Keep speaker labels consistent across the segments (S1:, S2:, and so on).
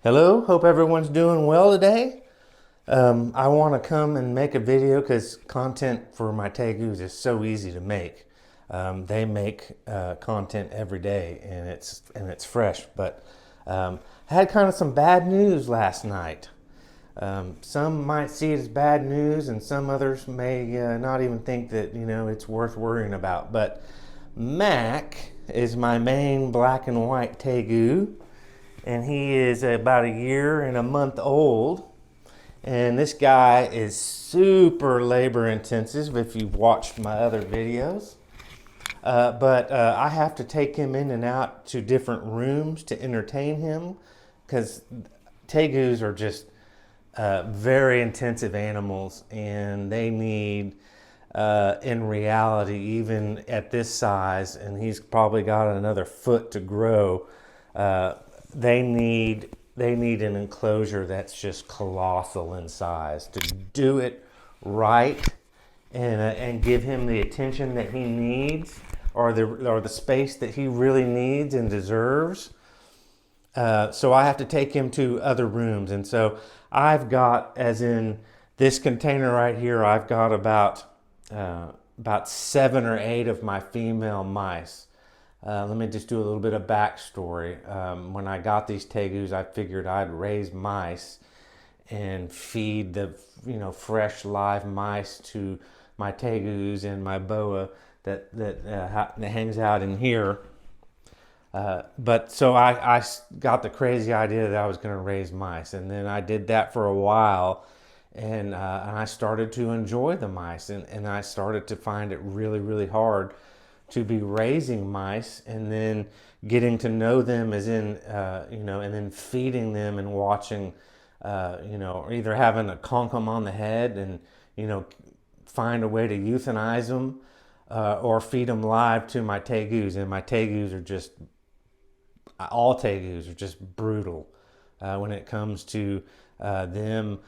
S1: Hello, hope everyone's doing well today. I want to come and make a video because content for my Tegus is so easy to make. They make content every day and it's fresh. But I had kind of some bad news last night. Some might see it as bad news, and some others may not even think that it's worth worrying about. But Mac is my main black and white Tegu, and he is about a year and a month old. And this guy is super labor intensive if you've watched my other videos. But I have to take him in and out to different rooms to entertain him because Tegus are just very intensive animals, and they need, in reality, even at this size, and he's probably got another foot to grow, they need an enclosure that's just colossal in size to do it right and give him the attention that he needs, or the space that he really needs and deserves. So I have to take him to other rooms, and so I've got, as in this container right here, I've got about 7 or 8 of my female mice. Let me just do a little bit of backstory. When I got these Tegus, I figured I'd raise mice and feed the fresh live mice to my Tegus and my boa that hangs out in here. But so I got the crazy idea that I was going to raise mice, and then I did that for a while, and I started to enjoy the mice, and I started to find it really, really hard to be raising mice and then getting to know them, as in and then feeding them and watching, or either having to conk them on the head and find a way to euthanize them, or feed them live to my Tegus. And my Tegus are just, all Tegus are just brutal when it comes to them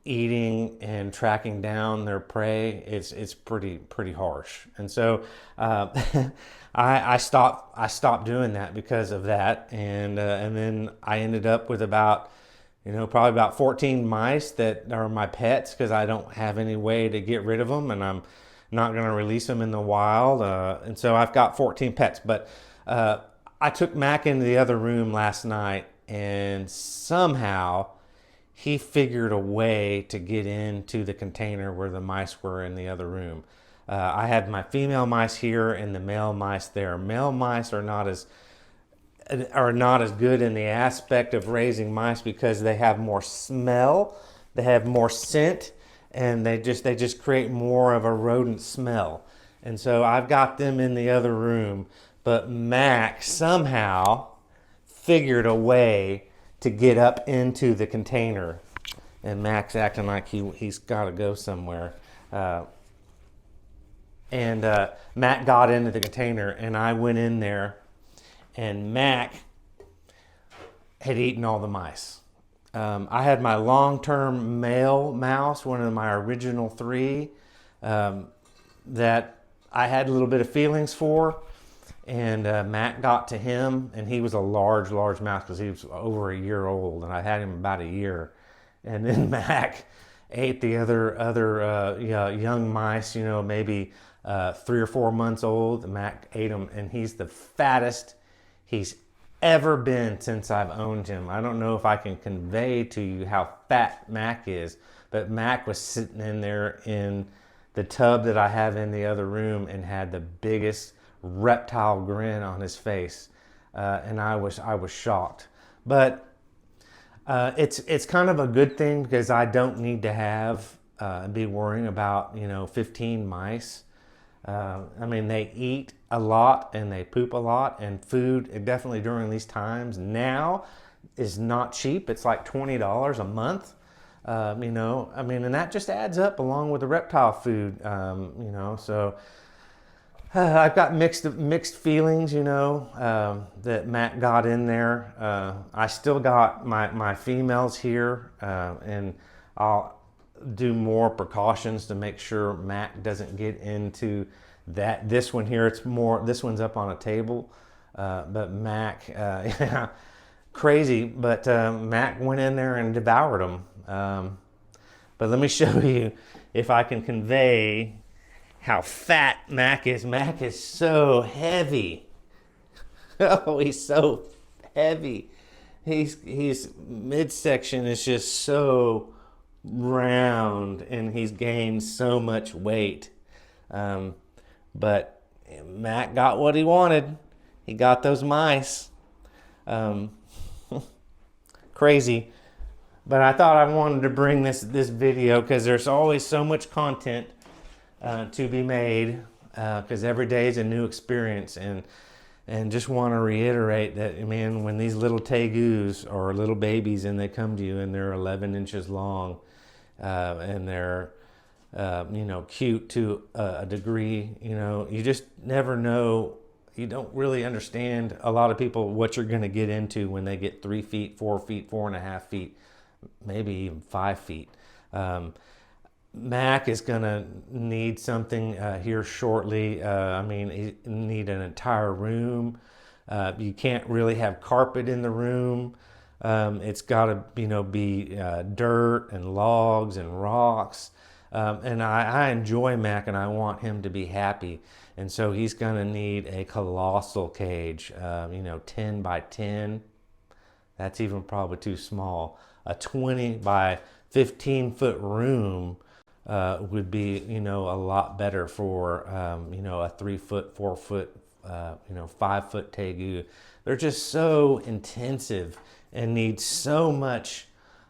S1: eating and tracking down their prey. It's pretty harsh, and so I stopped doing that because of that, and then I ended up with probably about 14 mice that are my pets because I don't have any way to get rid of them, and I'm not going to release them in the wild, and so I've got 14 pets. But I took Mac into the other room last night, and somehow he figured a way to get into the container where the mice were in the other room. I had my female mice here and the male mice there. Male mice are not as good in the aspect of raising mice because they have more smell, they have more scent, and they just create more of a rodent smell. And so I've got them in the other room, but Mac somehow figured a way to get up into the container, and Mac's acting like he's got to go somewhere. And Mac got into the container, and I went in there, and Mac had eaten all the mice. I had my long-term male mouse, one of my original 3, that I had a little bit of feelings for. And Mac got to him, and he was a large mouse because he was over a year old, and I had him about a year. And then Mac ate the other young mice, maybe 3 or 4 months old. Mac ate them, and he's the fattest he's ever been since I've owned him. I don't know if I can convey to you how fat Mac is, but Mac was sitting in there in the tub that I have in the other room and had the biggest reptile grin on his face, and I was shocked. But it's kind of a good thing because I don't need to have be worrying about 15 mice. I mean, they eat a lot and they poop a lot, and food, definitely during these times now, is not cheap. It's like $20 a month. I mean, and that just adds up along with the reptile food. So I've got mixed feelings, that Matt got in there. I still got my females here, and I'll do more precautions to make sure Mac doesn't get into that. This one here, this one's up on a table, but Mac, crazy, but Mac went in there and devoured them. But let me show you if I can convey how fat Mac is. Mac is so heavy. Oh, he's so heavy. He's midsection is just so round, and he's gained so much weight. But Mac got what he wanted. He got those mice. Crazy. But I thought I wanted to bring this video because there's always so much content to be made, because every day is a new experience, and just want to reiterate that, man, when these little tegus are little babies and they come to you and they're 11 inches long, and they're cute to a degree, you just never know. You don't really understand, a lot of people, what you're going to get into when they get 3 feet, 4 feet, 4.5 feet, maybe even 5 feet. Mac is going to need something here shortly. He need an entire room. You can't really have carpet in the room. It's got to be dirt and logs and rocks. And I enjoy Mac, and I want him to be happy. And so he's going to need a colossal cage, 10 by 10. That's even probably too small. A 20 by 15 foot room would be, a lot better for, a 3 foot, 4 foot, 5 foot tegu. They're just so intensive and need so much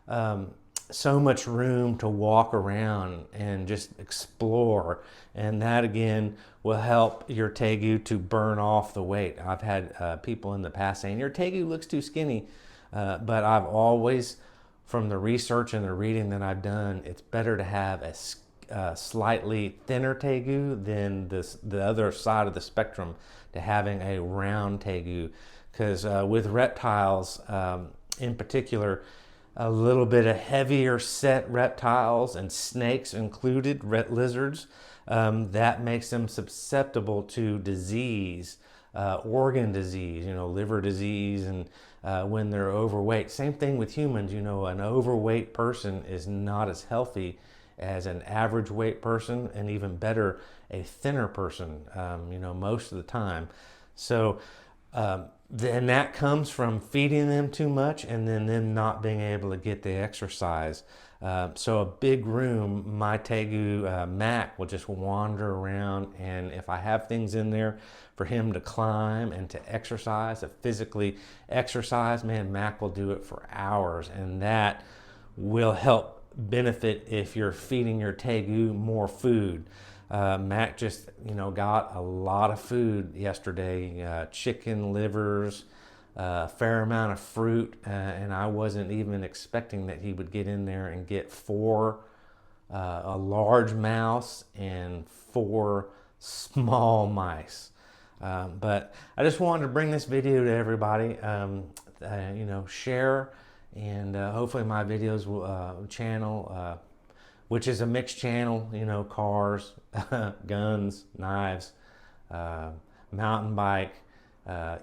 S1: room to walk around and just explore. And that again will help your tegu to burn off the weight. I've had people in the past saying, your tegu looks too skinny. But I've always, from the research and the reading that I've done, it's better to have a slightly thinner tegu than the other side of the spectrum, to having a round tegu. Because with reptiles in particular, a little bit of heavier set reptiles, and snakes included, lizards, that makes them susceptible to disease, organ disease, liver disease, and when they're overweight. Same thing with humans. An overweight person is not as healthy as an average weight person, and even better, a thinner person, most of the time. So then that comes from feeding them too much, and then them not being able to get the exercise. So a big room, my tegu Mac will just wander around, and if I have things in there for him to climb and to exercise, to physically exercise, man, Mac will do it for hours, and that will help benefit if you're feeding your tegu more food. Mac just got a lot of food yesterday, chicken livers, a fair amount of fruit, and I wasn't even expecting that he would get in there and get a large mouse and 4 small mice. But I just wanted to bring this video to everybody, share, and hopefully my videos will channel, which is a mixed channel, cars, guns, knives, mountain bike,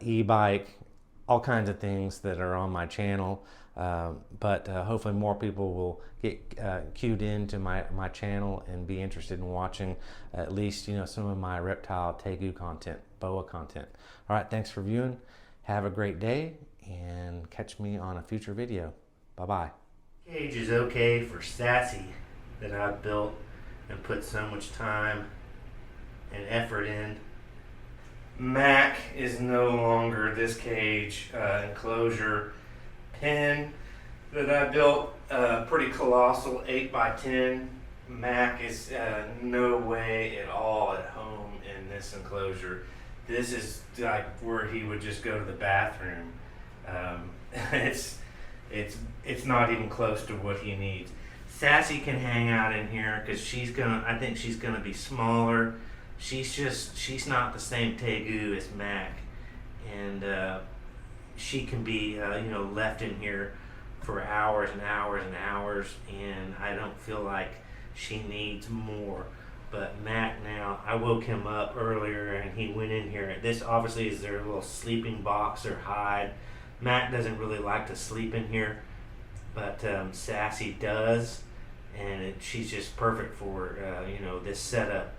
S1: e-bike, all kinds of things that are on my channel. But hopefully more people will get cued into my channel and be interested in watching at least some of my reptile tegu content, boa content. All right, thanks for viewing. Have a great day, and catch me on a future video. Bye-bye. Cage is okay for Sassy, that I've built and put so much time and effort in. Mac is no longer this cage enclosure pen that I built, pretty colossal 8 by 10. Mac is no way at all at home in this enclosure. This is like where he would just go to the bathroom. It's not even close to what he needs. Sassy can hang out in here because I think she's gonna be smaller. She's not the same tegu as Mac, and she can be left in here for hours and hours and hours, and I don't feel like she needs more. But Mac, now, I woke him up earlier and he went in here. This obviously is their little sleeping box or hide. Mac doesn't really like to sleep in here, but Sassy does, and she's just perfect for this setup.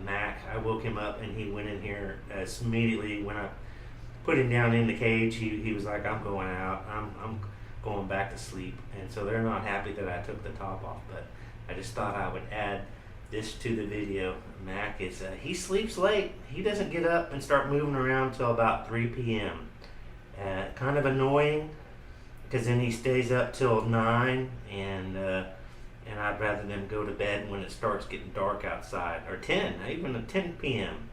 S1: Mac, I woke him up and he went in here immediately when I put him down in the cage. He was like, I'm going out. I'm going back to sleep. And so they're not happy that I took the top off, but I just thought I would add this to the video. Mac is he sleeps late. He doesn't get up and start moving around till about 3 p.m. Kind of annoying, because then he stays up till 9, and I'd rather them go to bed when it starts getting dark outside, or 10, even at 10 p.m.